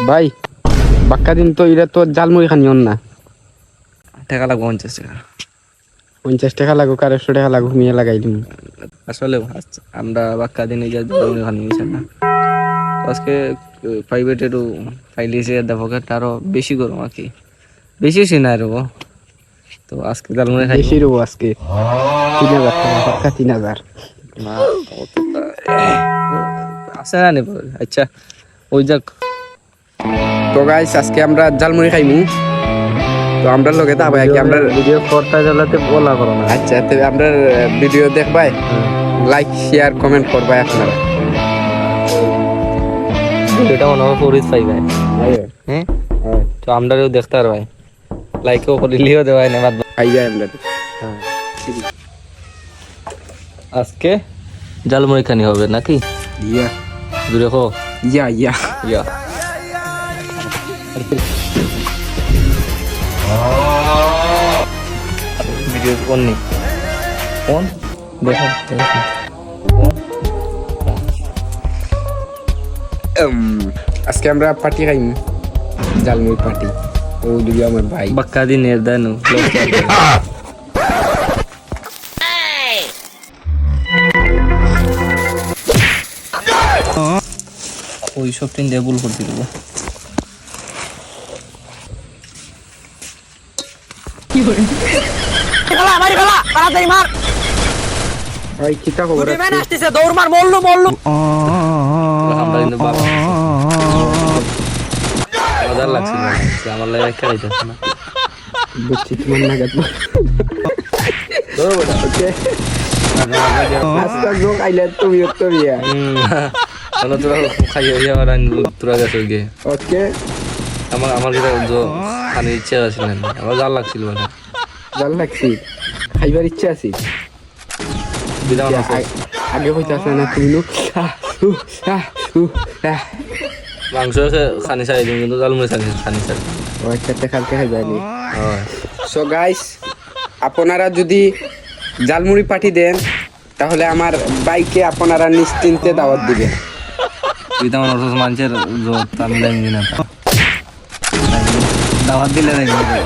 ভাই বাক্কা দিন তো এটা তো জালমুড়ি খানিও না। টাকা লাগবে 50 টাকা। 50 টাকা লাগুক আর 100 টাকা লাগুক নিয়ে লাগাই দিন। আসলে আমরা বাক্কা দিনে যা জালমুড়ি খানি নিছেন না আজকে প্রাইভেট একটু ফাইলিছে দেখো আরো বেশি করবো আর কি বেশি সিনাই রবো তো আজকে জালমুড়ি খাই বেশি রবো আজকে 3000 টাকা বাক্কা 3000 না আছে না নেব আচ্ছা ওই যাক। তো গাইস আজকে আমরা জালমুড়ি খাইমু। তো আমরা লগে তা ভাই কি আমরা ভিডিও করতে জ্বালাতে বলা করো না। আচ্ছা তো আমরা ভিডিও দেখবাই লাইক শেয়ার কমেন্ট করবাই আপনারা। ভিডিওটা মনে হয় ফরিদ পাই ভাই হ্যাঁ তো আমরাও দেখতে আর ভাই লাইকও করে লিও দেওয়াই না বাদ খাই যায় আমরা। আজকে জালমুড়ি খানি হবে নাকি ইয়া দূরে হো ইয়া ইয়া ইয়া ভিডিও কোন নেই কোন দেখো আজকে আমরা পার্টি খাইমু জালমুড়ি পার্টি। ও দিদি আমার ভাই বাক্কা দিনের দেন ওই সব তিন দিয়ে ভুল করতে দেবো ভাই কিতা খবর আছে? আমরা কিন্তু মজার লাগছিল আমার লাগে একটা খাইতেছে না বুঝছি তোমার নাগাদ ওকে আজকে লোক আইলে তুমি উত্তরিয়া চলো তোরা খাইয়ে হইয়া আর তোরা গেছে গিয়ে ওকে আমার যেটা খানি ইচ্ছা আছিল না আমার জাল লাগছিল মানে জাল লাগছি খাইবার ইচ্ছা আছে বিধান আগে হইতে আসে না তুমি মাংস খানি চাই দিন কিন্তু জালমুড়ি খানি চাই ও একটা কালকে খাইবানি। হয় সো গাইস আপনারা যদি জালমুড়ি পার্টি দেন তাহলে আমার বাইকে আপনারা নিশ্চিন্তে দাওয়াত দিবেন। বিধান মানুষের আমি লাগি না দাওয়াত দিলে দেখবে